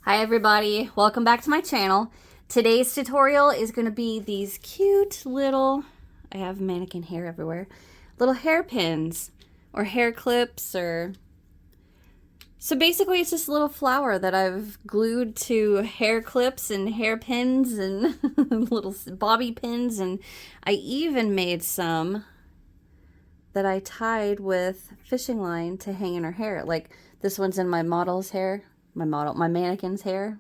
Hi everybody, welcome back to my channel. Today's tutorial is going to be these cute little, I have mannequin hair everywhere, little hairpins or hair clips or... So basically it's just a little flower that I've glued to hair clips and hairpins and little bobby pins, and I even made some that I tied with fishing line to hang in her hair. Like this one's in my model's hair. My mannequin's hair.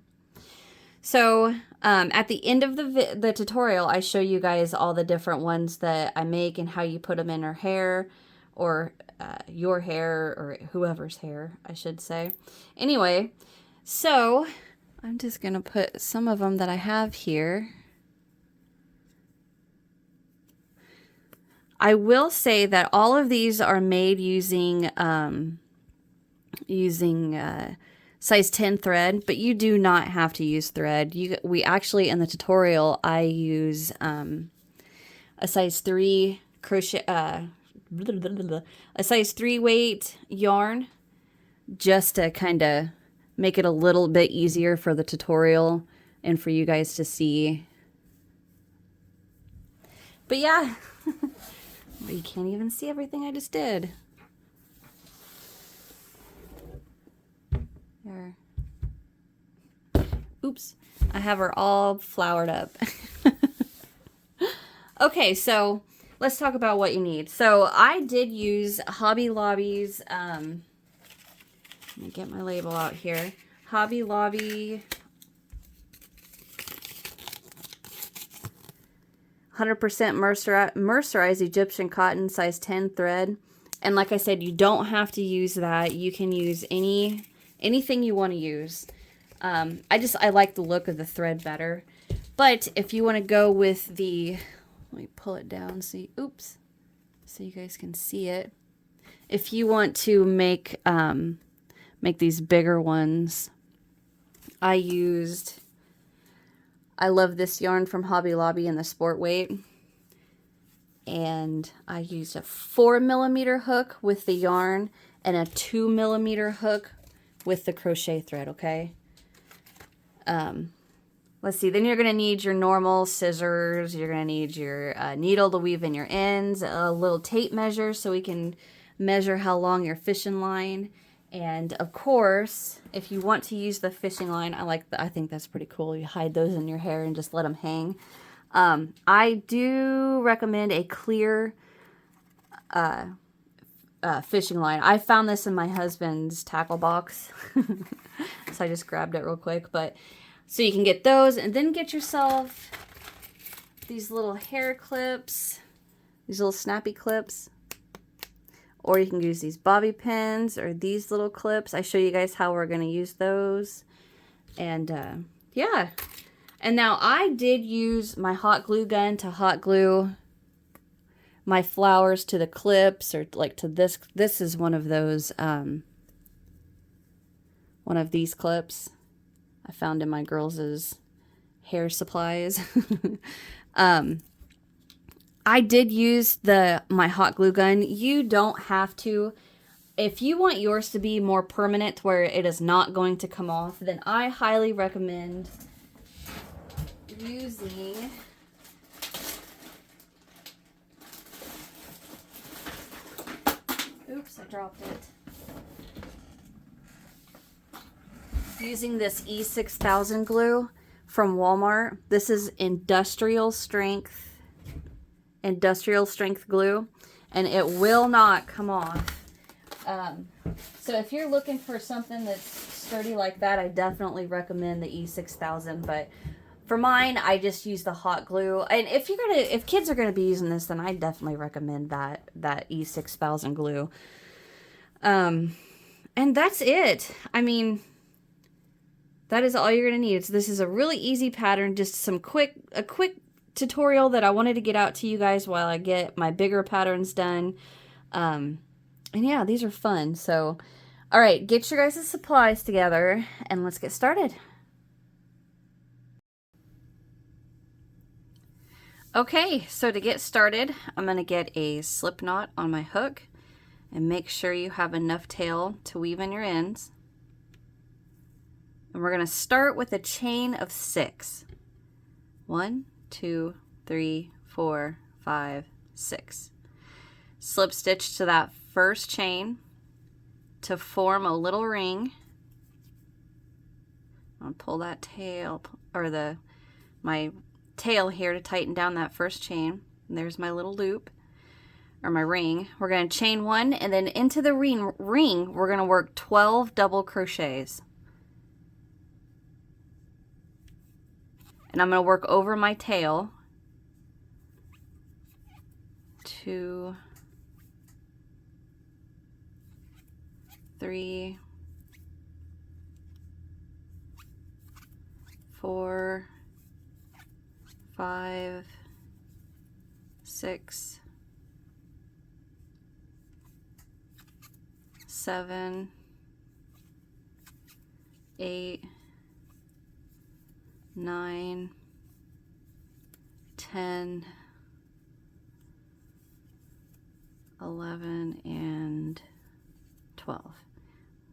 So at the end of the tutorial, I show you guys all the different ones that I make and how you put them in her hair, or your hair, or whoever's hair, I should say. Anyway, so I'm just gonna put some of them that I have here. I will say that all of these are made using size 10 thread, but you do not have to use thread. We actually, in the tutorial, I use a size 3 crochet, a size 3 weight yarn, just to kind of make it a little bit easier for the tutorial and for you guys to see. But yeah, you can't even see everything I just did. There. Oops, I have her all flowered up. Okay, so let's talk about what you need. So I did use Hobby Lobby's, let me get my label out here. Hobby Lobby 100% mercerized Egyptian cotton, size 10 thread. And like I said, you don't have to use that. You can use anything you want to use. I like the look of the thread better. But if you want to go with the, let me pull it down so you guys can see it. If you want to make these bigger ones, I love this yarn from Hobby Lobby in the sport weight. And I used a 4mm hook with the yarn and a 2mm hook with the crochet thread, okay? Let's see, then you're going to need your normal scissors. You're going to need your needle to weave in your ends, a little tape measure so we can measure how long your fishing line. And of course, if you want to use the fishing line, I think that's pretty cool. You hide those in your hair and just let them hang. I do recommend a clear fishing line. I found this in my husband's tackle box, so I just grabbed it real quick. But so you can get those, and then get yourself these little hair clips, these little snappy clips. Or you can use these bobby pins or these little clips. I show you guys how we're going to use those. And yeah. And now I did use my hot glue gun to hot glue my flowers to the clips, or like to this. This is one of those, one of these clips I found in my girls' hair supplies. I did use my hot glue gun. You don't have to. If you want yours to be more permanent where it is not going to come off, then I highly recommend using oops, I dropped it. Using this E6000 glue from Walmart. This is industrial strength glue, and it will not come off. So if you're looking for something that's sturdy like that, I definitely recommend the E6000. But for mine, I just use the hot glue. And if kids are gonna be using this, then I definitely recommend that E6000 glue. And that's it. I mean, that is all you're gonna need. So this is a really easy pattern, just a quick tutorial that I wanted to get out to you guys while I get my bigger patterns done. And yeah, these are fun. So, all right, get your guys' supplies together and let's get started. Okay, so to get started, I'm going to get a slip knot on my hook and make sure you have enough tail to weave in your ends. And we're going to start with a chain of 6. 1, 2, 3, 4, 5, 6. Slip stitch to that first chain to form a little ring. I'll pull that tail, or my tail here to tighten down that first chain. And there's my little loop, or my ring. We're going to chain 1, and then into the ring we're going to work 12 double crochets. And I'm going to work over my tail. 2, 3, 4, 5, 6, 7, 8, 9, 10, 11, and 12.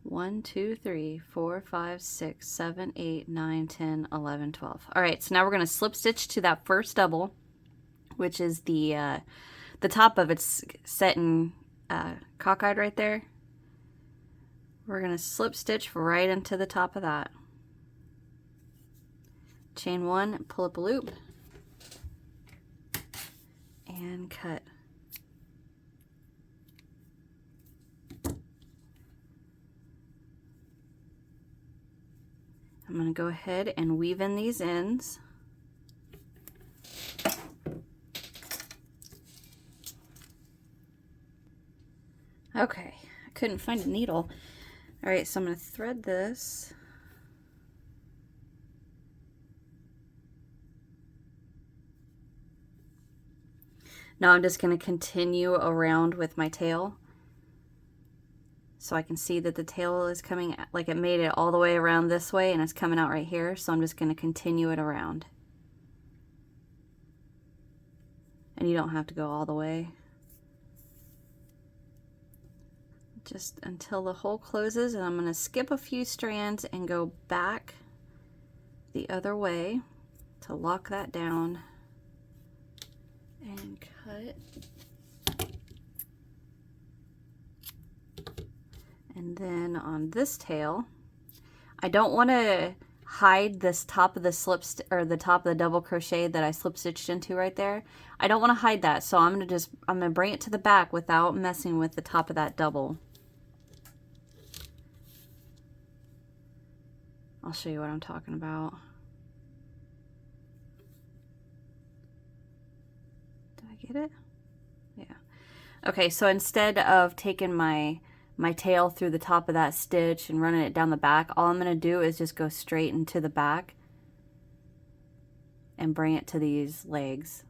1, 2, 3, 4, 5, 6, 7, 8, 9, 10, 11, 12. All right, so now we're going to slip stitch to that first double, which is the top of it's set in cockeyed right there. We're going to slip stitch right into the top of that. Chain 1, pull up a loop, and cut. I'm going to go ahead and weave in these ends. Okay, I couldn't find a needle. All right, so I'm going to thread this. Now I'm just going to continue around with my tail. So I can see that the tail is coming, like it made it all the way around this way and it's coming out right here. So I'm just going to continue it around. And you don't have to go all the way. Just until the hole closes, and I'm going to skip a few strands and go back the other way to lock that down and cut. And then on this tail, I don't want to hide this top of the or the top of the double crochet that I slip stitched into right there. I don't want to hide that, so I'm gonna bring it to the back without messing with the top of that double. I'll show you what I'm talking about. Did I get it? Yeah. Okay, so instead of taking my tail through the top of that stitch and running it down the back, all I'm going to do is just go straight into the back and bring it to these legs.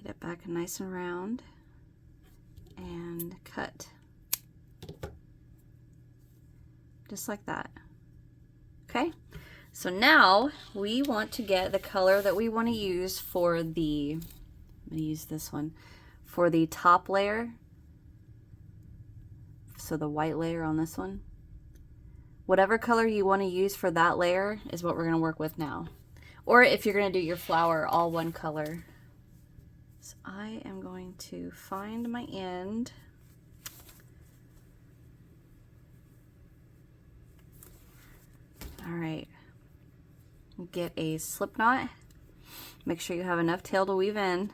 Get it back nice and round and cut. Just like that. Okay? So now we want to get the color that we want to use for the, I'm going to use this one, for the top layer. So the white layer on this one. Whatever color you want to use for that layer is what we're going to work with now. Or if you're going to do your flower all one color. So I am going to find my end. All right. Get a slip knot. Make sure you have enough tail to weave in.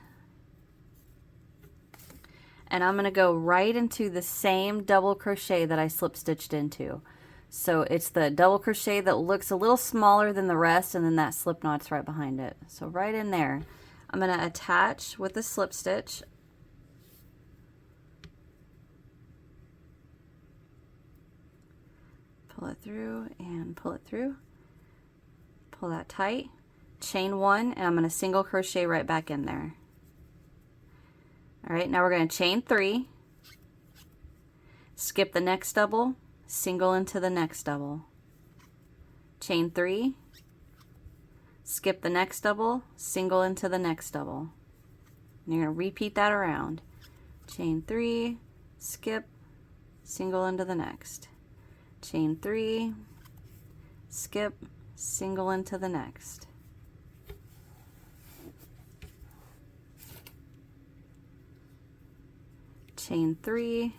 And I'm going to go right into the same double crochet that I slip stitched into. So it's the double crochet that looks a little smaller than the rest, and then that slip knot's right behind it. So right in there, I'm going to attach with the slip stitch. Pull it through and pull it through. Pull that tight. Chain 1, and I'm going to single crochet right back in there. All right, now we're going to chain 3, skip the next double, single into the next double, chain 3, skip the next double, single into the next double, And you're going to repeat that around. Chain 3, skip, single into the next. Chain 3, skip, single into the next. Chain 3,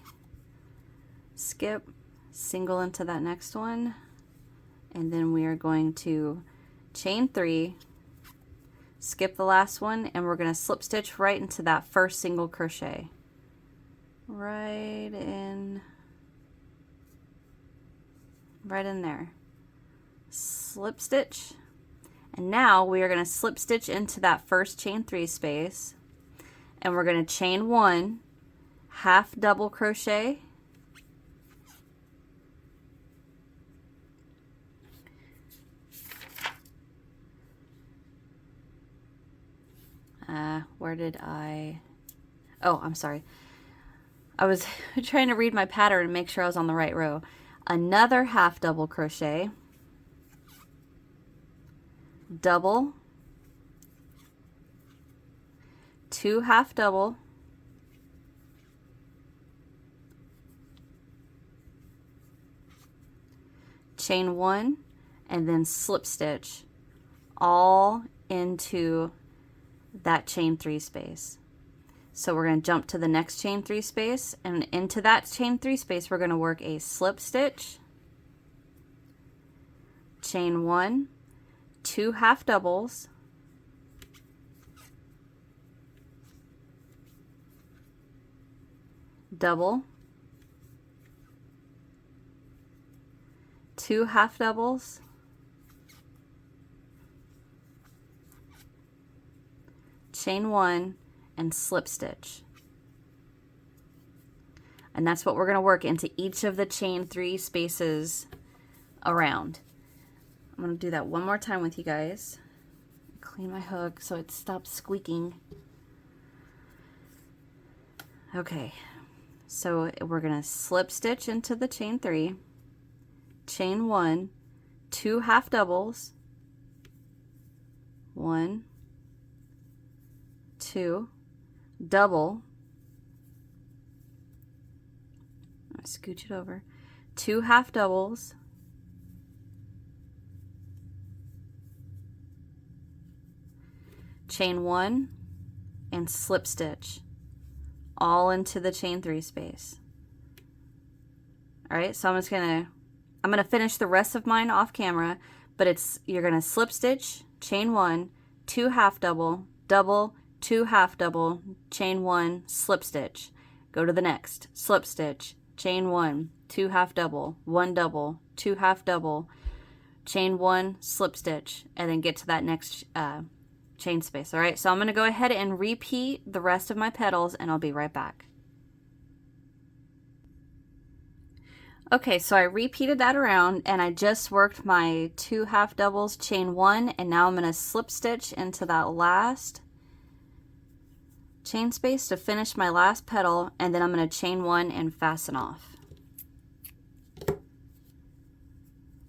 skip, single into that next one, and then we are going to chain 3, skip the last one, and we're going to slip stitch right into that first single crochet. Right in there. Slip stitch. And now we are going to slip stitch into that first chain 3 space, and we're going to chain 1, half double crochet, where did I, oh, I'm sorry. I was trying to read my pattern and make sure I was on the right row. Another half double crochet, double, 2 half double, chain 1, and then slip stitch all into that chain 3 space. So we're going to jump to the next chain 3 space, and into that chain 3 space we're going to work a slip stitch, chain 1, 2 half doubles, double, 2 half doubles, chain 1, and slip stitch. And that's what we're going to work into each of the chain 3 spaces around. I'm going to do that one more time with you guys. Clean my hook so it stops squeaking. Okay, so we're going to slip stitch into the chain 3, chain 1, 2 half doubles, 1, 2, double, scooch it over, 2 half doubles, chain 1, and slip stitch all into the chain 3 space. All right, so I'm gonna finish the rest of mine off camera, but you're gonna slip stitch, chain 1, 2 half double, double, 2 half double, chain 1, slip stitch. Go to the next, slip stitch, chain 1, 2 half double, 1 double, 2 half double, chain 1, slip stitch, and then get to that next chain space. All right, so I'm going to go ahead and repeat the rest of my petals, and I'll be right back. Okay, so I repeated that around, and I just worked my 2 half doubles, chain 1, and now I'm going to slip stitch into that last chain space to finish my last petal, and then I'm going to chain 1 and fasten off.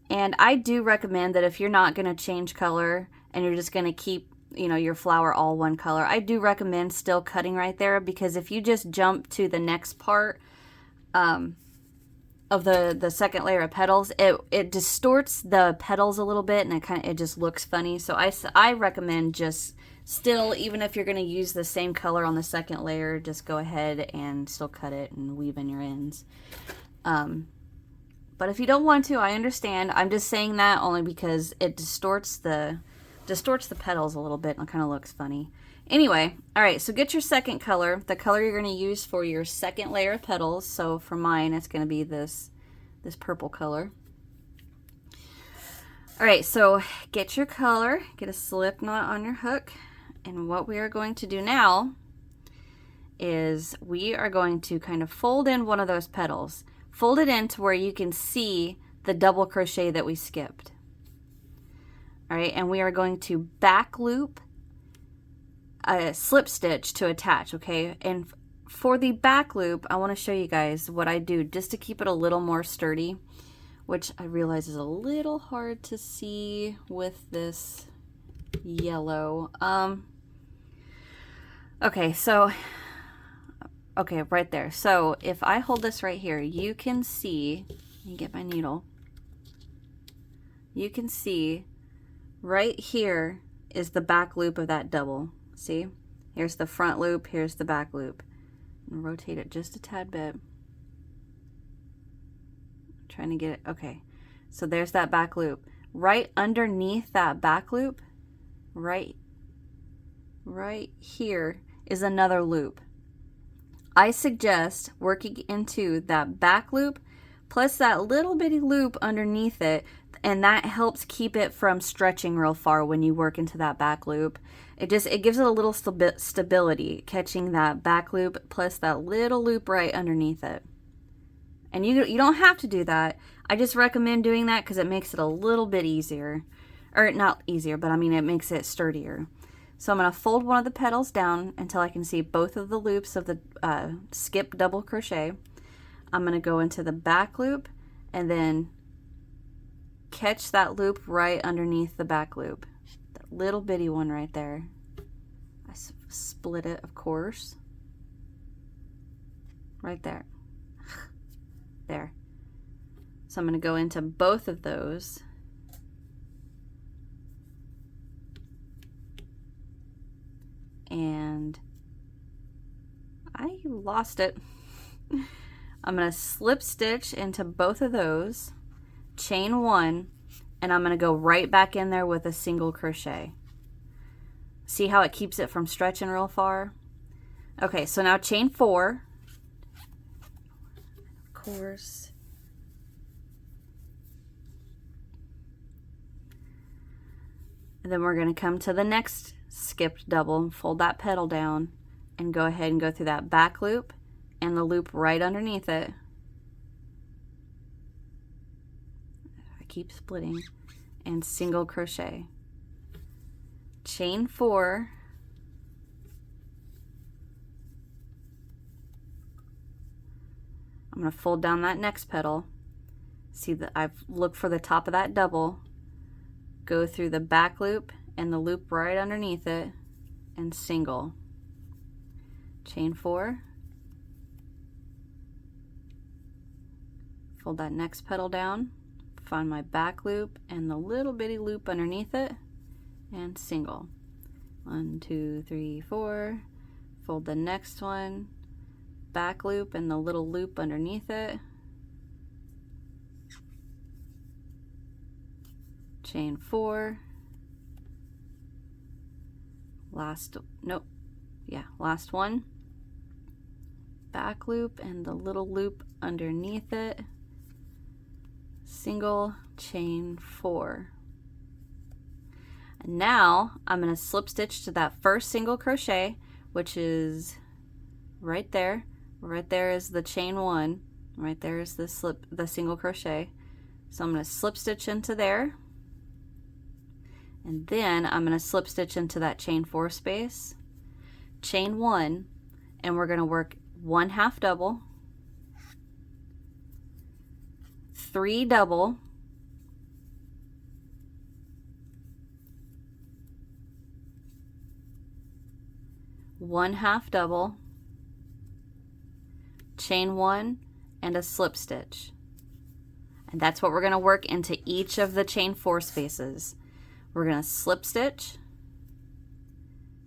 And I do recommend that if you're not going to change color and you're just going to keep, you know, your flower all one color, I do recommend still cutting right there, because if you just jump to the next part of the second layer of petals, it distorts the petals a little bit, and it just looks funny. So I recommend just still, even if you're going to use the same color on the second layer, just go ahead and still cut it and weave in your ends. But if you don't want to, I understand. I'm just saying that only because it distorts the petals a little bit, and it kind of looks funny. Anyway, all right, so get your second color, the color you're going to use for your second layer of petals. So for mine, it's going to be this purple color. All right, so get your color, get a slip knot on your hook, and what we are going to do now is we are going to kind of fold in one of those petals. Fold it in to where you can see the double crochet that we skipped. All right, and we are going to back loop a slip stitch to attach, okay? And for the back loop, I want to show you guys what I do just to keep it a little more sturdy, which I realize is a little hard to see with this yellow. Okay, so, okay, right there. So if I hold this right here, you can see, let me get my needle. You can see right here is the back loop of that double. See? Here's the front loop, here's the back loop. And rotate it just a tad bit. I'm trying to get it, okay. So there's that back loop. Right underneath that back loop, right here is another loop. I suggest working into that back loop plus that little bitty loop underneath it, and that helps keep it from stretching real far when you work into that back loop. It gives it a little stability, catching that back loop plus that little loop right underneath it. And you don't have to do that. I just recommend doing that because it makes it a little bit easier. Or not easier, but I mean it makes it sturdier. So I'm going to fold one of the petals down until I can see both of the loops of the skip double crochet. I'm going to go into the back loop and then catch that loop right underneath the back loop. That little bitty one right there. I split it, of course. Right there. There. So I'm going to go into both of those. And I lost it. I'm going to slip stitch into both of those, chain one, and I'm going to go right back in there with a single crochet. See how it keeps it from stretching real far? Okay, so now chain four. Of course. And then we're going to come to the next skipped double, fold that petal down, and go ahead and go through that back loop and the loop right underneath it. I keep splitting, and single crochet. Chain four. I'm going to fold down that next petal. See that I've looked for the top of that double, go through the back loop and the loop right underneath it, and single. Chain four. Fold that next petal down, find my back loop and the little bitty loop underneath it, and single. 1, 2, 3, 4. Fold the next one, back loop and the little loop underneath it, chain four. Last one, back loop and the little loop underneath it, single, chain four. And now I'm going to slip stitch to that first single crochet, which is right there. Right there is the chain one. Right there is the single crochet. So I'm going to slip stitch into there. And then I'm going to slip stitch into that chain four space, chain one, and we're going to work 1 half double, 3 double, 1 half double, chain one, and a slip stitch. And that's what we're going to work into each of the chain four spaces. We're going to slip stitch,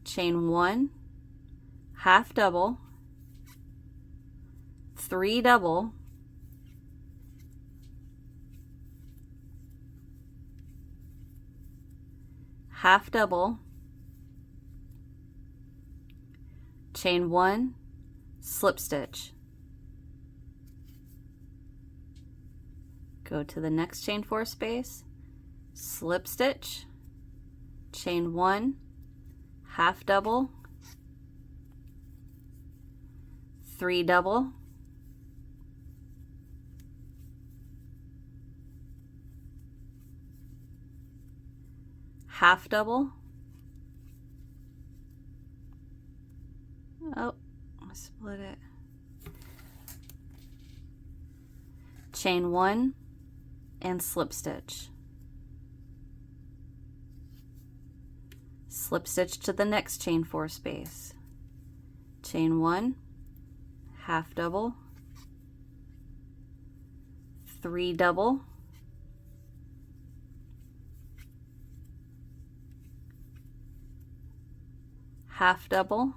chain one, half double, 3 double, half double, chain one, slip stitch. Go to the next chain four space, slip stitch, chain one, half double, 3 double, half double, oh, I split it, chain one, and slip stitch. Slip stitch to the next chain four space, chain 1, half double, 3 double, half double,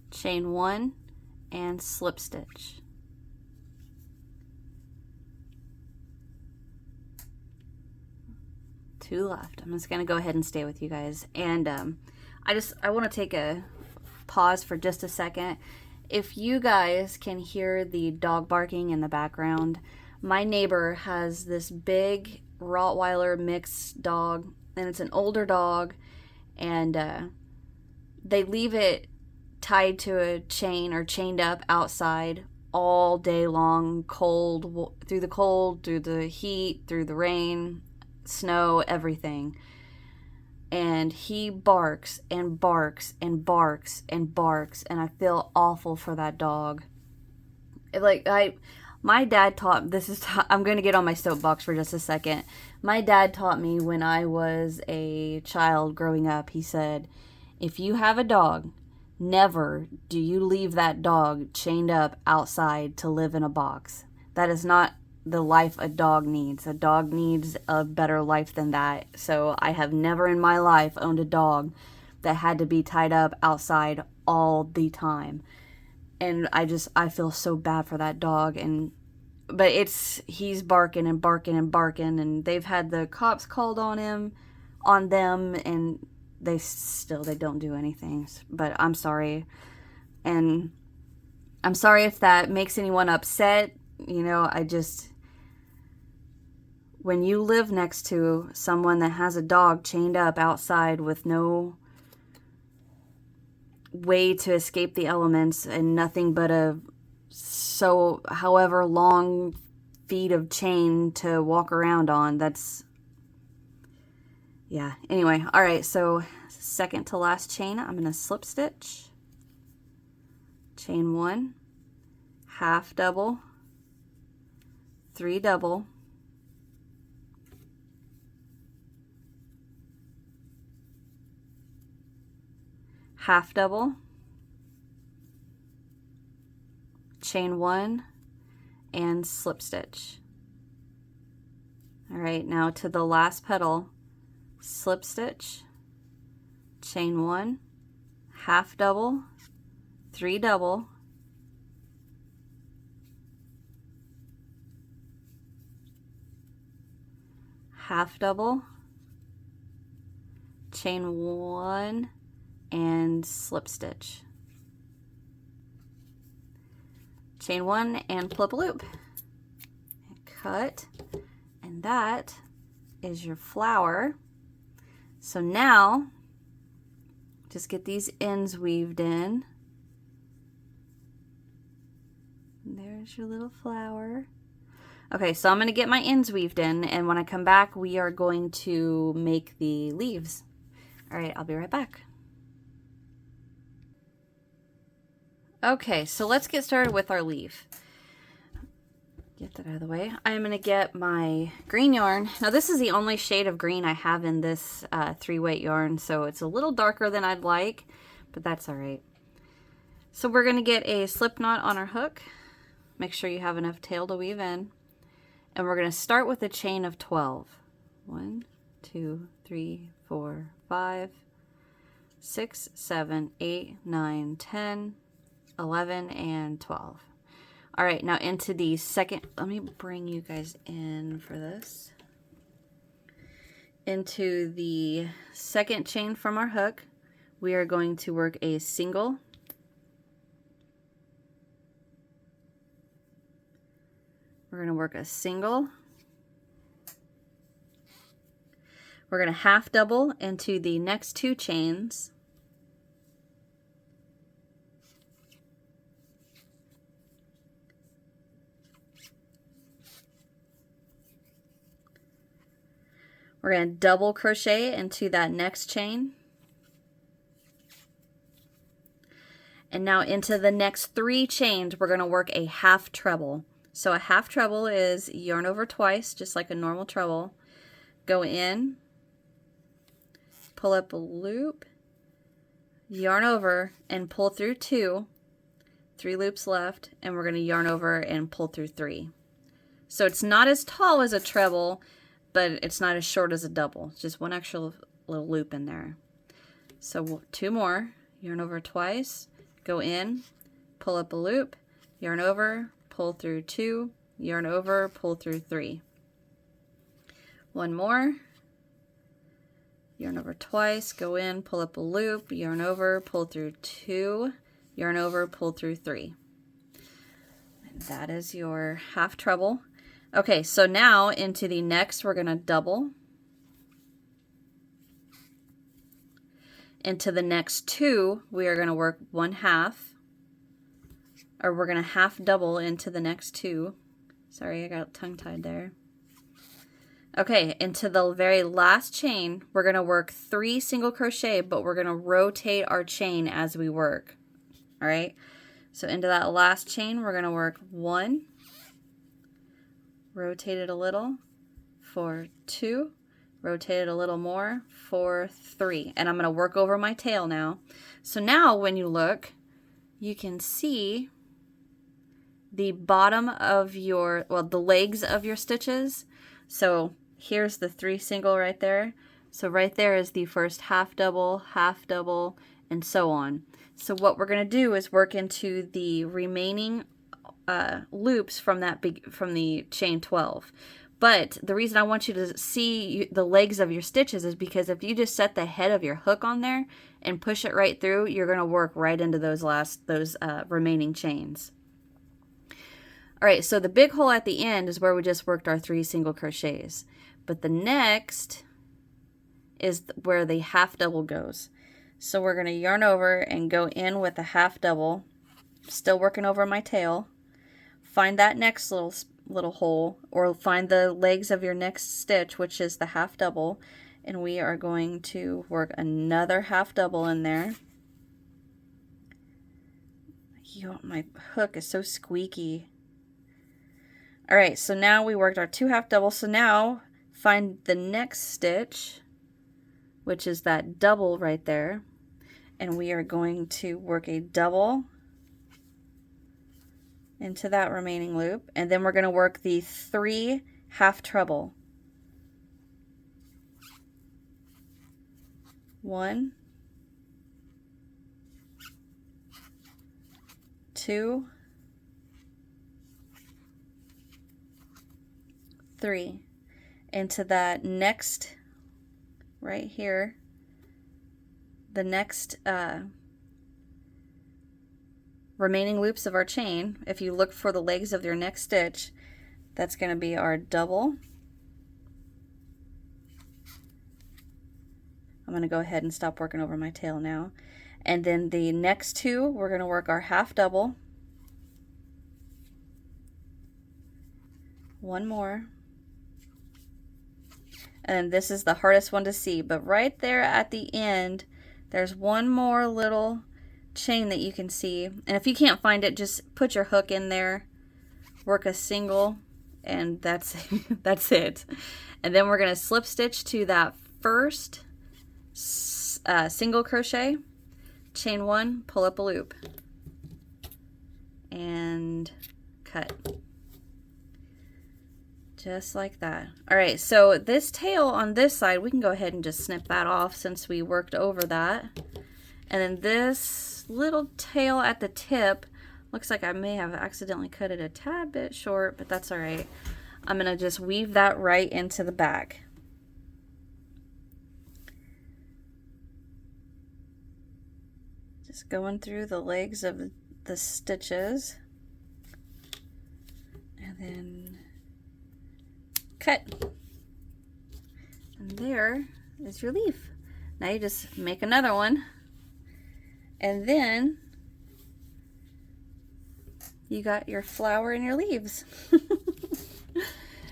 chain 1, and slip stitch. Two left. I'm just gonna go ahead and stay with you guys, and I want to take a pause for just a second. If you guys can hear the dog barking in the background, my neighbor has this big Rottweiler mixed dog, and it's an older dog, and they leave it tied to a chain or chained up outside all day long, through the heat, through the rain, snow, everything. And he barks and barks and barks and barks, and I feel awful for that dog. My dad taught, I'm going to get on my soapbox for just a second. My dad taught me when I was a child growing up. He said, if you have a dog, never do you leave that dog chained up outside to live in a box. That is not the life a dog needs. A dog needs a better life than that. So I have never in my life owned a dog that had to be tied up outside all the time. And I feel so bad for that dog. But he's barking and barking and barking, and they've had the cops called on them, and they don't do anything. But I'm sorry. And I'm sorry if that makes anyone upset. You know, when you live next to someone that has a dog chained up outside with no way to escape the elements and nothing but however long feet of chain to walk around on, yeah. Anyway, all right, so second to last chain, I'm going to slip stitch, chain 1, half double, 3 double, half double, chain 1, and slip stitch. All right, now to the last petal, slip stitch, chain 1, half double, 3 double, half double, chain 1, and slip stitch. Chain 1 and flip a loop. Cut, and that is your flower. So now just get these ends weaved in. There's your little flower. Okay, so I'm going to get my ends weaved in, and when I come back, we are going to make the leaves. All right, I'll be right back. Okay, so let's get started with our leaf. Get that out of the way. I'm going to get my green yarn. Now this is the only shade of green I have in this 3-weight yarn, so it's a little darker than I'd like, but that's all right. So we're going to get a slip knot on our hook. Make sure you have enough tail to weave in. And we're going to start with a chain of 12. 1, 2, 3, 4, 5, 6, 7, 8, 9, 10, 11, and 12. All right, now into the second, let me bring you guys in for this. Into the second chain from our hook, we are going to work a single, we're going to work a single, we're going to half double into the next 2 chains, we're going to double crochet into that next chain, and now into the next 3 chains we're going to work a half treble. So a half treble is yarn over twice, just like a normal treble. Go in, pull up a loop, yarn over and pull through 2, 3 loops left, and we're going to yarn over and pull through 3. So it's not as tall as a treble, but it's not as short as a double. It's just one extra little loop in there. So 2 more, yarn over twice, go in, pull up a loop, yarn over, pull through 2, yarn over, pull through 3. 1 more, yarn over twice, go in, pull up a loop, yarn over, pull through 2, yarn over, pull through 3. And that is your half treble. Okay, so now into the next, we're going to double. Into the next 2, we are going to work 1/2, or we're going to half double into the next 2. Sorry, I got tongue-tied there. Okay, into the very last chain, we're going to work 3 single crochet, but we're going to rotate our chain as we work. All right, so into that last chain, we're going to work 1, rotate it a little, for 2, rotate it a little more, for 3. And I'm going to work over my tail now. So now when you look, you can see the bottom of your, well, the legs of your stitches. So here's the 3 single right there. So right there is the first half double, and so on. So what we're going to do is work into the remaining loops from the chain 12. But the reason I want you to see the legs of your stitches is because if you just set the head of your hook on there and push it right through, you're going to work right into those remaining chains. All right, so the big hole at the end is where we just worked our 3 single crochets. But the next is where the half double goes. So we're going to yarn over and go in with a half double, still working over my tail. Find that next little hole, or find the legs of your next stitch, which is the half double, and we are going to work another half double in there. My hook is so squeaky. All right, so now we worked our 2 half doubles. So now find the next stitch, which is that double right there, and we are going to work a double into that remaining loop, and then we're going to work the 3 half treble. 1, 2, 3. Into that next, right here, the next remaining loops of our chain. If you look for the legs of your next stitch, that's going to be our double. I'm going to go ahead and stop working over my tail now. And then the next 2, we're going to work our half double. 1 more. And this is the hardest one to see, but right there at the end, there's one more little chain that you can see. And if you can't find it, just put your hook in there, work a single, and that's that's it. And then we're going to slip stitch to that first single crochet, chain 1, pull up a loop, and cut. Just like that. All right, so this tail on this side, we can go ahead and just snip that off since we worked over that. And then this little tail at the tip, looks like I may have accidentally cut it a tad bit short, but that's all right. I'm gonna just weave that right into the back. Just going through the legs of the stitches. And then cut. And there is your leaf. Now you just make another one. And then you got your flower and your leaves.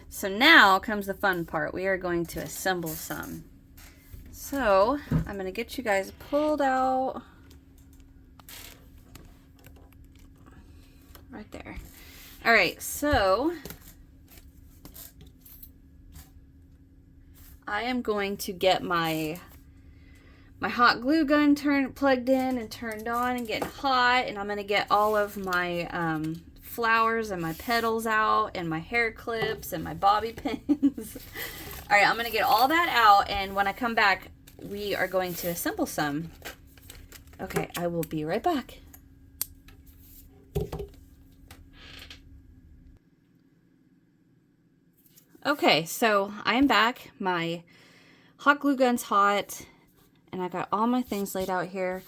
So now comes the fun part. We are going to assemble some. So I'm going to get you guys pulled out right there. All right, so I am going to get my my hot glue gun plugged in and turned on and getting hot, and I'm going to get all of my flowers and my petals out and my hair clips and my bobby pins. All right, I'm going to get all that out, and when I come back, we are going to assemble some. Okay, I will be right back. Okay, so I am back. My hot glue gun's hot, and I got all my things laid out here.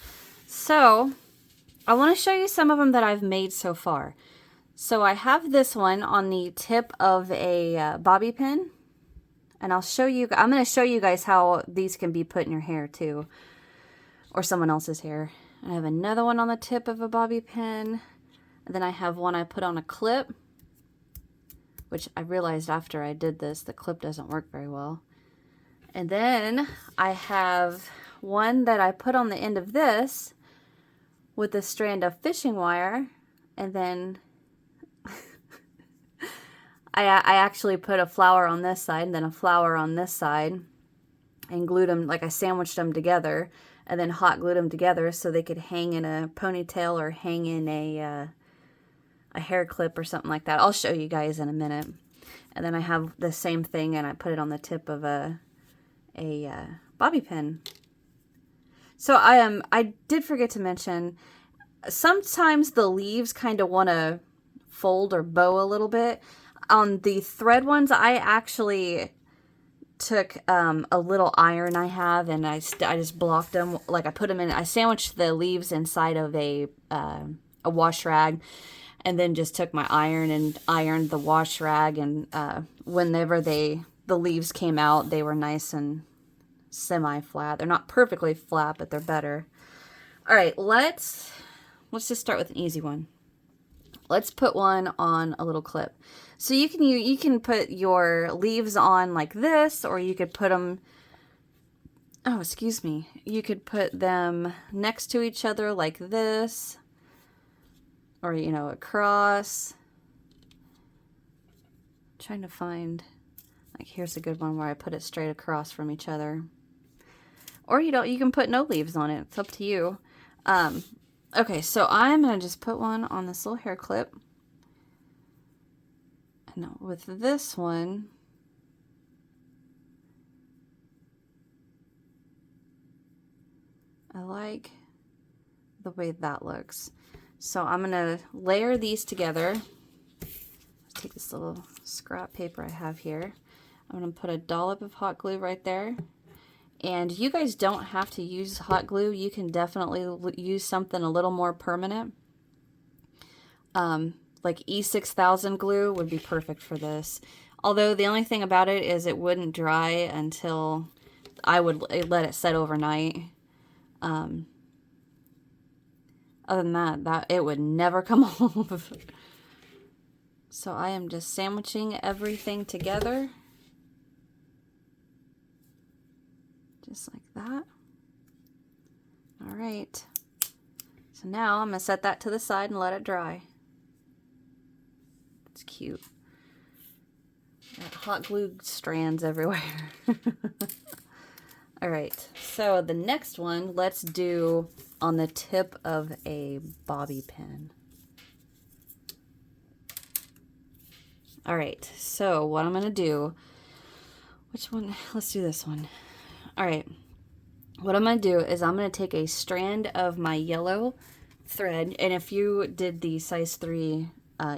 So I want to show you some of them that I've made so far. So I have this one on the tip of a bobby pin, and I'm going to show you guys how these can be put in your hair too, or someone else's hair. I have another one on the tip of a bobby pin, and then I have one I put on a clip, which I realized after I did this, the clip doesn't work very well. And then I have one that I put on the end of this with a strand of fishing wire, and then I actually put a flower on this side and then a flower on this side and glued them, like I sandwiched them together and then hot glued them together so they could hang in a ponytail or hang in a hair clip or something like that. I'll show you guys in a minute. And then I have the same thing, and I put it on the tip of a bobby pin. So I did forget to mention, sometimes the leaves kind of want to fold or bow a little bit. On the thread ones, I actually took a little iron I have, and I just blocked them. Like I put them in, I sandwiched the leaves inside of a wash rag, and then just took my iron and ironed the wash rag, and whenever the leaves came out, they were nice and semi-flat. They're not perfectly flat, but they're better. All right, let's just start with an easy one. Let's put one on a little clip. So you can put your leaves on like this, or you could put them, oh, excuse me, you could put them next to each other like this, or, you know, across. I'm trying to find, like, here's a good one where I put it straight across from each other. Or you can put no leaves on it. It's up to you. Okay, so I'm going to just put one on this little hair clip. And with this one, I like the way that looks. So I'm going to layer these together. Take this little scrap paper I have here. I'm going to put a dollop of hot glue right there. And you guys don't have to use hot glue. You can definitely use something a little more permanent. Like E6000 glue would be perfect for this. Although the only thing about it is it wouldn't dry until I would let it set overnight. Other than that it would never come off. So I am just sandwiching everything together. Just like that. All right. So now I'm going to set that to the side and let it dry. It's cute. Got hot glue strands everywhere. All right. So the next one, let's do on the tip of a bobby pin. All right. So what I'm going to do, which one? Let's do this one. All right, what I'm going to do is I'm going to take a strand of my yellow thread, and if you did the size 3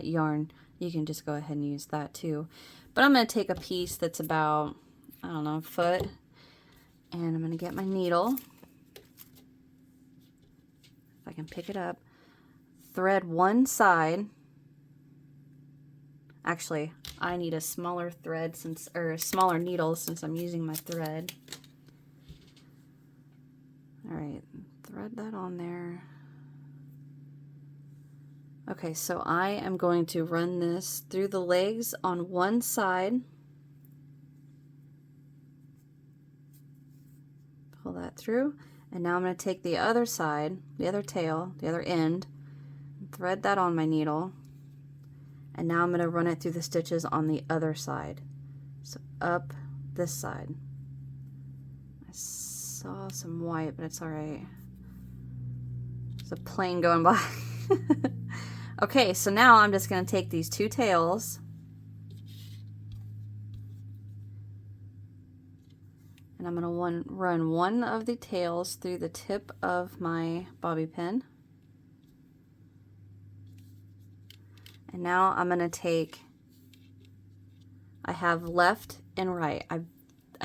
yarn, you can just go ahead and use that too. But I'm going to take a piece that's about, I don't know, a foot, and I'm going to get my needle, if I can pick it up, thread one side. Actually, I need a smaller thread or a smaller needle since I'm using my thread. All right, thread that on there. Okay, so I am going to run this through the legs on one side. Pull that through, and now I'm going to take the other side, the other tail, the other end, thread that on my needle, and now I'm going to run it through the stitches on the other side. So up this side. saw some white, but it's all right. There's a plane going by. Okay, so now I'm just going to take these two tails and I'm going to run one of the tails through the tip of my bobby pin. And now I'm going to take, I have left and right. I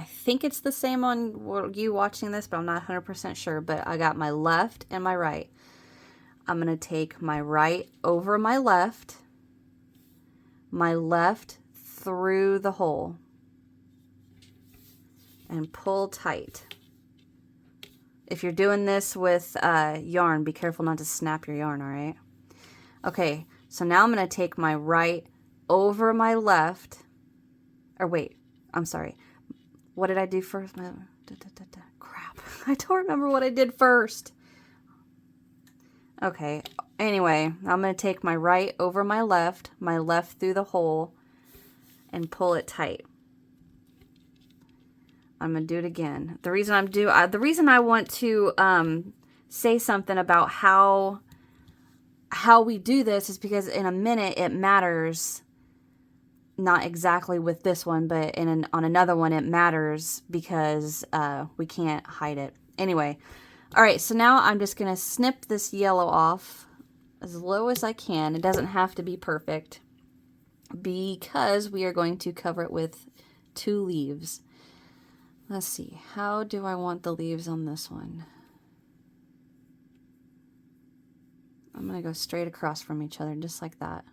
think it's the same on you watching this, but I'm not 100% sure. But I got my left and my right. I'm going to take my right over my left through the hole, and pull tight. If you're doing this with yarn, be careful not to snap your yarn, all right? Okay, so now I'm going to take my right over my left, or wait, I'm sorry. What did I do first? Crap, I don't remember what I did first. Okay, anyway, I'm going to take my right over my left through the hole, and pull it tight. I'm going to do it again. The reason I want to say something about how we do this is because in a minute it matters, not exactly with this one, but on another one it matters because we can't hide it. Anyway, all right, so now I'm just going to snip this yellow off as low as I can. It doesn't have to be perfect because we are going to cover it with 2 leaves. Let's see, how do I want the leaves on this one? I'm going to go straight across from each other, just like that.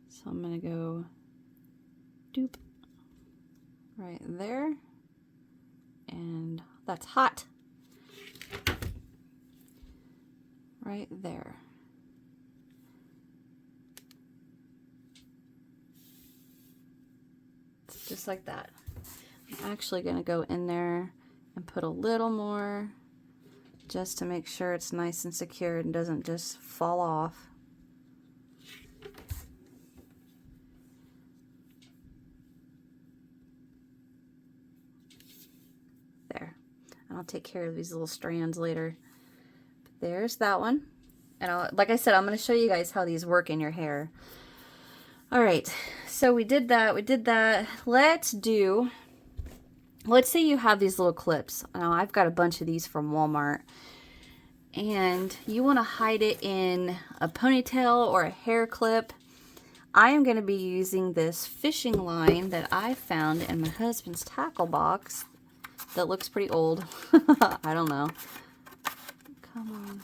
So I'm going to go doop right there. And that's hot. Right there. Just like that. I'm actually going to go in there and put a little more just to make sure it's nice and secure and doesn't just fall off. There. And I'll take care of these little strands later. But there's that one. And like I said, I'm going to show you guys how these work in your hair. All right, so we did that. Let's say you have these little clips. Now, I've got a bunch of these from Walmart. And you want to hide it in a ponytail or a hair clip. I am going to be using this fishing line that I found in my husband's tackle box that looks pretty old. I don't know. Come on.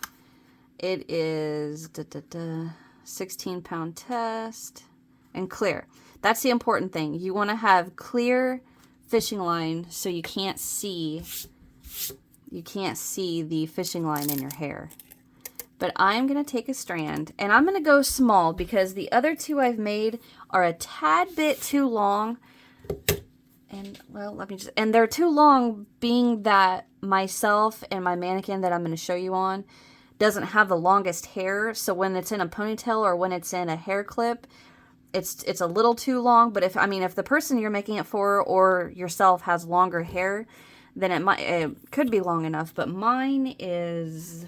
It is 16-pound test and clear. That's the important thing. You want to have clear fishing line so you can't see the fishing line in your hair. But I'm going to take a strand and I'm going to go small because the other 2 I've made are a tad bit too long. And well, and they're too long being that myself and my mannequin that I'm going to show you on doesn't have the longest hair. So when it's in a ponytail or when it's in a hair clip, it's a little too long. But if the person you're making it for or yourself has longer hair, then it could be long enough. But mine is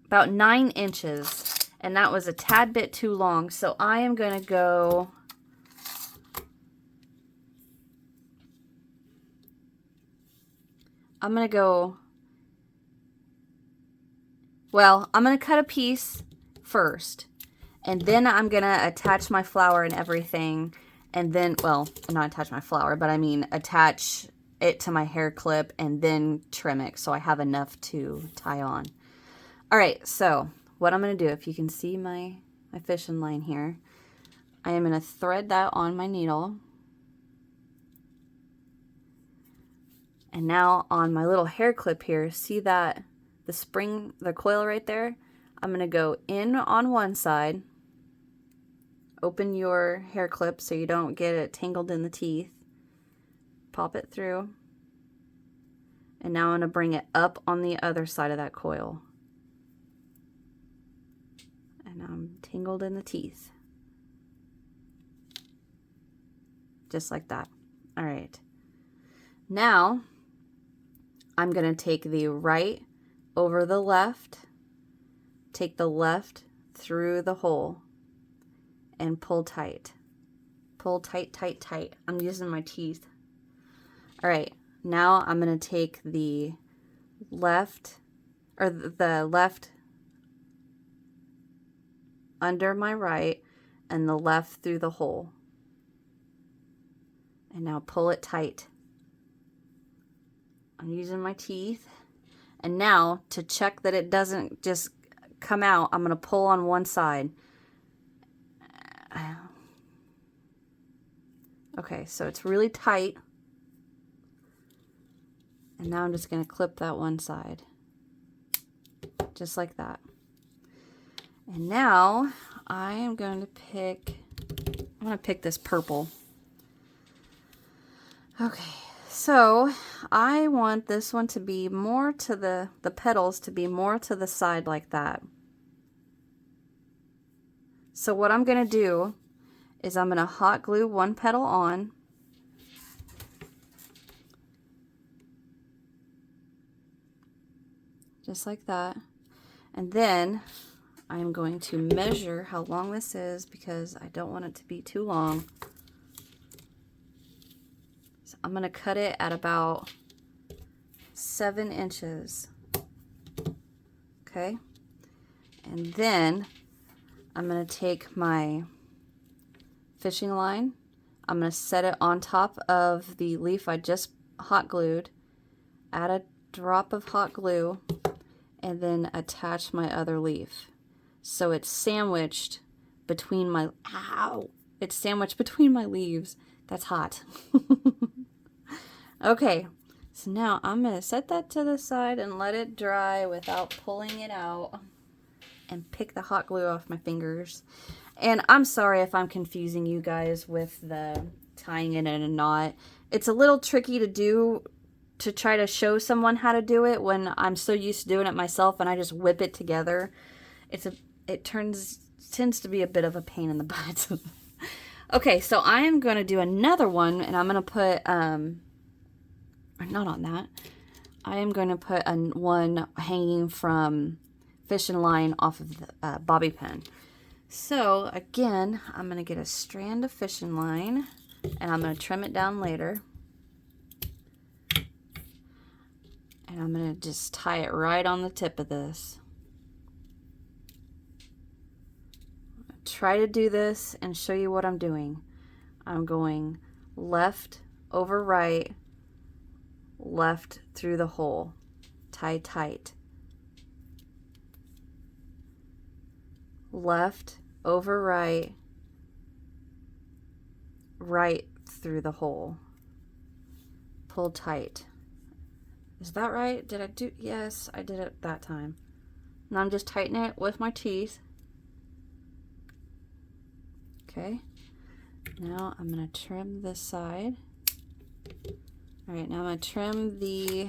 about 9 inches, and that was a tad bit too long. So I am going to go I'm going to cut a piece first, and then I'm going to attach my flower and everything, and then, well, not attach my flower, but I mean attach it to my hair clip and then trim it so I have enough to tie on. All right, so what I'm going to do, if you can see my fishing line here, I am going to thread that on my needle. And now on my little hair clip here, see that the coil right there? I'm going to go in on one side, open your hair clip so you don't get it tangled in the teeth, pop it through, and now I'm going to bring it up on the other side of that coil. And I'm tangled in the teeth. Just like that. All right. Now, I'm going to take the right over the left, take the left through the hole, and pull tight. Pull tight, tight, tight. I'm using my teeth. All right. Now I'm going to take the left, or the left under my right, and the left through the hole. And now pull it tight. I'm using my teeth. And now, to check that it doesn't just come out, I'm going to pull on one side. Okay, so it's really tight. And now I'm just going to clip that one side. Just like that. And now, I'm going to pick this purple. Okay, so I want this one to be more to the petals to be more to the side like that. So what I'm going to do is I'm going to hot glue one petal on. Just like that. And then I'm going to measure how long this is because I don't want it to be too long. So I'm going to cut it at about 7 inches. Okay. And then I'm going to take my fishing line. I'm going to set it on top of the leaf I just hot glued. Add a drop of hot glue and then attach my other leaf. So it's sandwiched between my, it's sandwiched between my leaves. That's hot. Okay, so now I'm going to set that to the side and let it dry without pulling it out and pick the hot glue off my fingers. And I'm sorry if I'm confusing you guys with the tying it in a knot. It's a little tricky to do, to try to show someone how to do it when I'm so used to doing it myself and I just whip it together. It tends to be a bit of a pain in the butt. Okay, so I am going to do another one, and I'm going to put, or not on that. I am going to put one hanging from fishing line off of the bobby pin. So again, I'm going to get a strand of fishing line, and I'm going to trim it down later. And I'm going to just tie it right on the tip of this. Try to do this and show you what I'm doing. I'm going left over right, left through the hole. Tie tight. Left over right, right through the hole. Pull tight. Is that right? Did I do? Yes, I did it that time. Now I'm just tightening it with my teeth. Okay. Now I'm going to trim this side. All right, now I'm going to trim the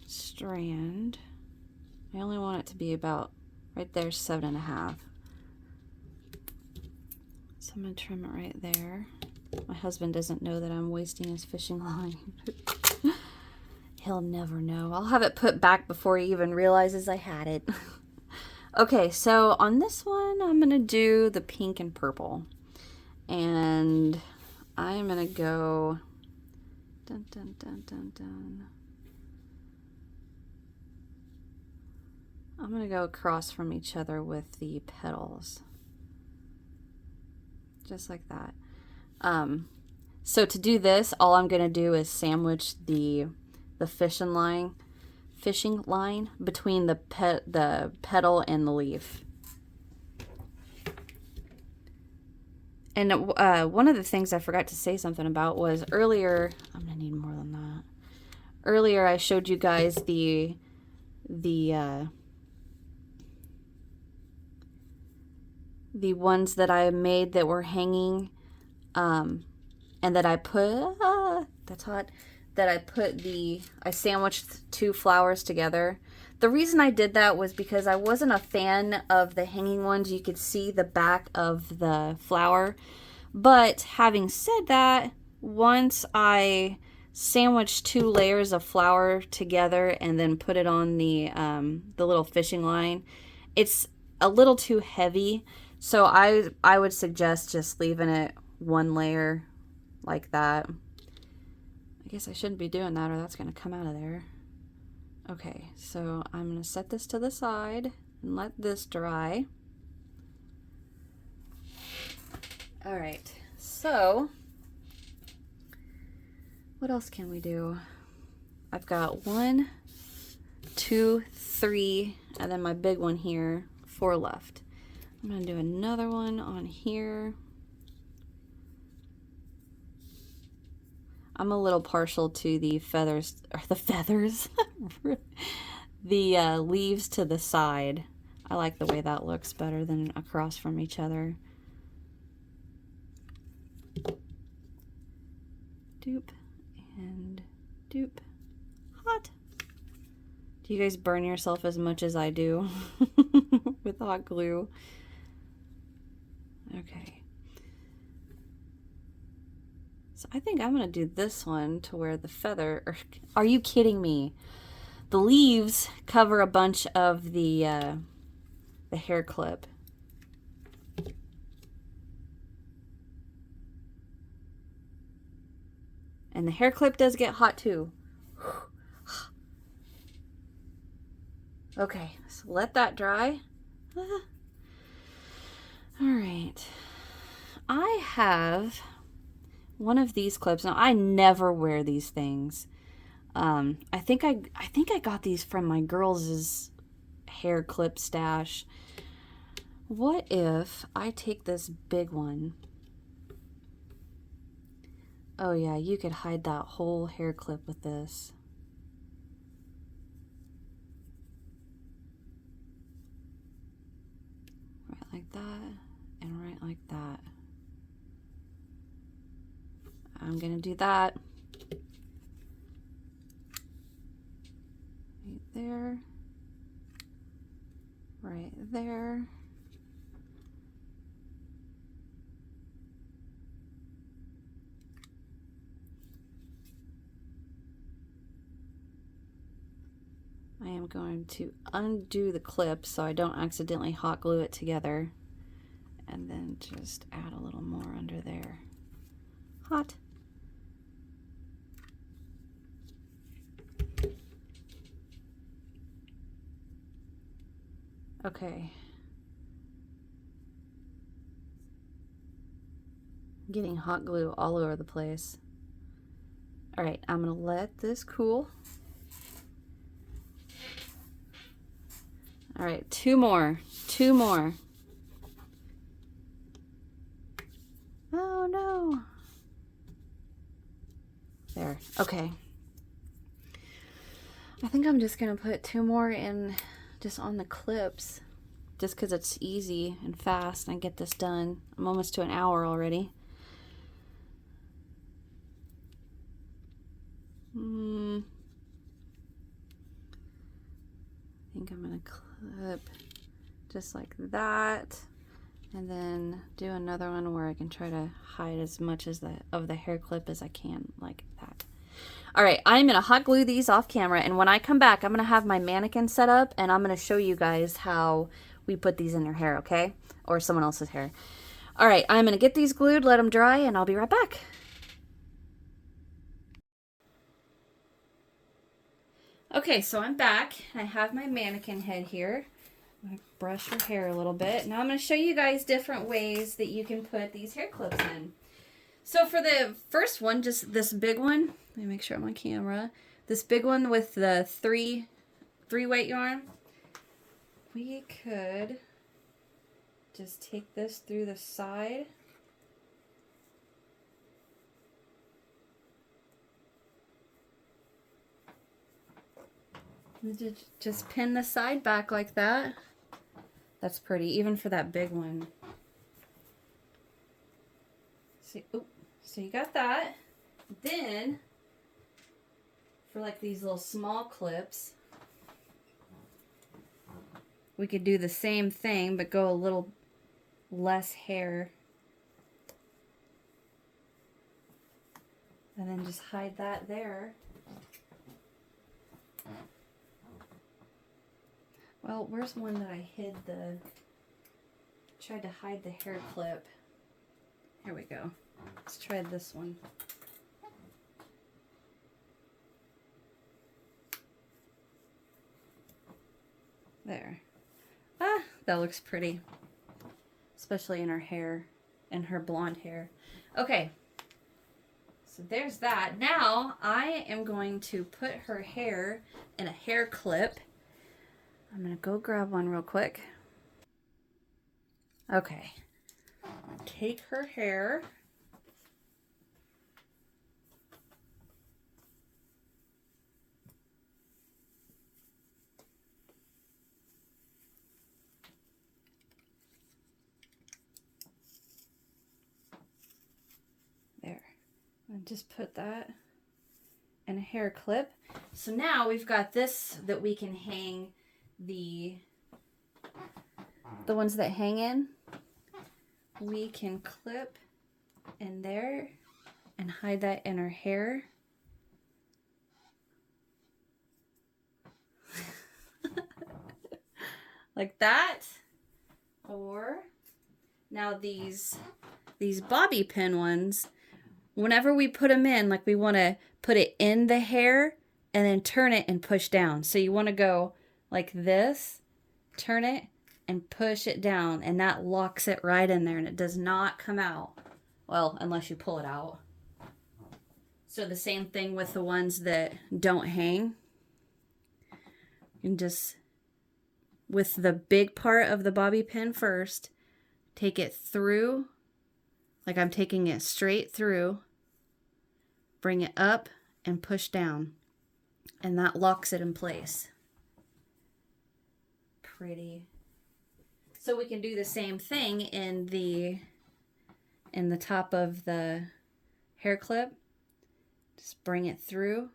strand. I only want it to be about right there, 7.5. So I'm going to trim it right there. My husband doesn't know that I'm wasting his fishing line. He'll never know. I'll have it put back before he even realizes I had it. Okay, so on this one, I'm going to do the pink and purple. And I'm going to go... Dun, dun, dun, dun, dun. I'm going to go across from each other with the petals. Just like that. So to do this, all I'm going to do is sandwich the fishing line between the petal and the leaf. And one of the things I forgot to say something about was earlier, I'm gonna need more than that. Earlier I showed you guys the ones that I made that were hanging, and that I put, that's hot, that I sandwiched 2 flowers together. The reason I did that was because I wasn't a fan of the hanging ones. You could see the back of the flower. But having said that, once I sandwiched 2 layers of flour together and then put it on the little fishing line, it's a little too heavy. So I would suggest just leaving it 1 layer like that. I guess I shouldn't be doing that or that's going to come out of there. Okay, so I'm going to set this to the side and let this dry. All right, so what else can we do? I've got 1, 2, 3, and then my big one here, 4 left. I'm going to do another one on here. I'm a little partial to the feathers, or the feathers, the leaves to the side. I like the way that looks better than across from each other. Doop and doop. Hot. Do you guys burn yourself as much as I do with hot glue? Okay. So I think I'm going to do this one to where the feather, or are you kidding me? The leaves cover a bunch of the hair clip. And the hair clip does get hot too. Okay, so let that dry. All right. I have one of these clips. Now I never wear these things. I think I got these from my girls' hair clip stash. What if I take this big one? Oh yeah, you could hide that whole hair clip with this. Right like that, and right like that. I'm gonna do that. Right there. Right there. I am going to undo the clip so I don't accidentally hot glue it together, and then just add a little more under there. Hot. Okay. I'm getting hot glue all over the place. All right, I'm gonna let this cool. All right, 2 more. 2 more. Oh no. There. Okay. I think I'm just gonna put 2 more in just on the clips, just because it's easy and fast and I get this done. I'm almost to an hour already. I think I'm gonna clip just like that, and then do another one where I can try to hide as much as of the hair clip as I can, like that. All right, I'm gonna hot glue these off camera, and when I come back, I'm gonna have my mannequin set up, and I'm gonna show you guys how we put these in your hair, okay? Or someone else's hair. All right, I'm gonna get these glued, let them dry, and I'll be right back. Okay, so I'm back. I have my mannequin head here. I'm gonna brush her hair a little bit. Now I'm gonna show you guys different ways that you can put these hair clips in. So for the first one, just this big one, let me make sure I'm on camera. This big one with the three weight yarn, we could just take this through the side. Just pin the side back like that. That's pretty, even for that big one. See, oh, so you got that. Then for like these little small clips, we could do the same thing, but go a little less hair. And then just hide that there. Well, where's one that I hid tried to hide the hair clip. Here we go. Let's try this one. There. Ah, that looks pretty. Especially in her hair, and her blonde hair. Okay. So there's that. Now I am going to put her hair in a hair clip. I'm going to go grab one real quick. Okay. Take her hair. There. And just put that in a hair clip. So now we've got this that we can hang the ones that hang in. We can clip in there and hide that in her hair. Like that. Or now these bobby pin ones, whenever we put them in, like we want to put it in the hair and then turn it and push down. So you want to go like this, turn it and push it down, and that locks it right in there and it does not come out. Well, unless you pull it out. So the same thing with the ones that don't hang. You can just, with the big part of the bobby pin first, take it through, like I'm taking it straight through, bring it up and push down, and that locks it in place. Pretty. So we can do the same thing in the top of the hair clip. Just bring it through,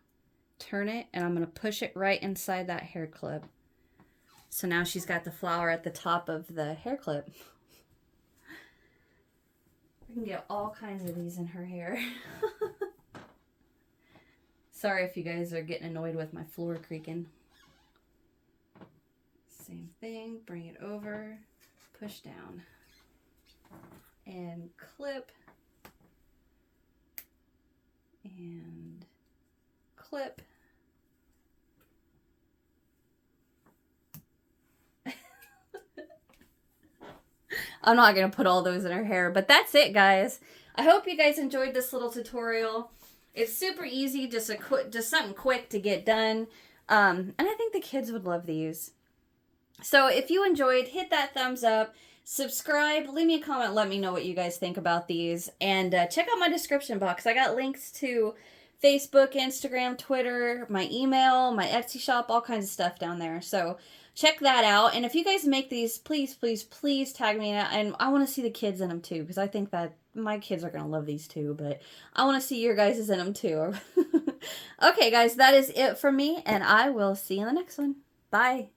turn it, and I'm going to push it right inside that hair clip. So now she's got the flower at the top of the hair clip. We can get all kinds of these in her hair. Sorry if you guys are getting annoyed with my floor creaking. Same thing, bring it over, push down, and clip, and clip. I'm not going to put all those in her hair, but that's it, guys. I hope you guys enjoyed this little tutorial. It's super easy, just something quick to get done. And I think the kids would love these. So if you enjoyed, hit that thumbs up, subscribe, leave me a comment, let me know what you guys think about these, and check out my description box. I got links to Facebook, Instagram, Twitter, my email, my Etsy shop, all kinds of stuff down there. So check that out. And if you guys make these, please, please, please tag me in it. And I want to see the kids in them too, because I think that my kids are going to love these too, but I want to see your guys' in them too. Okay, guys, that is it for me, and I will see you in the next one. Bye.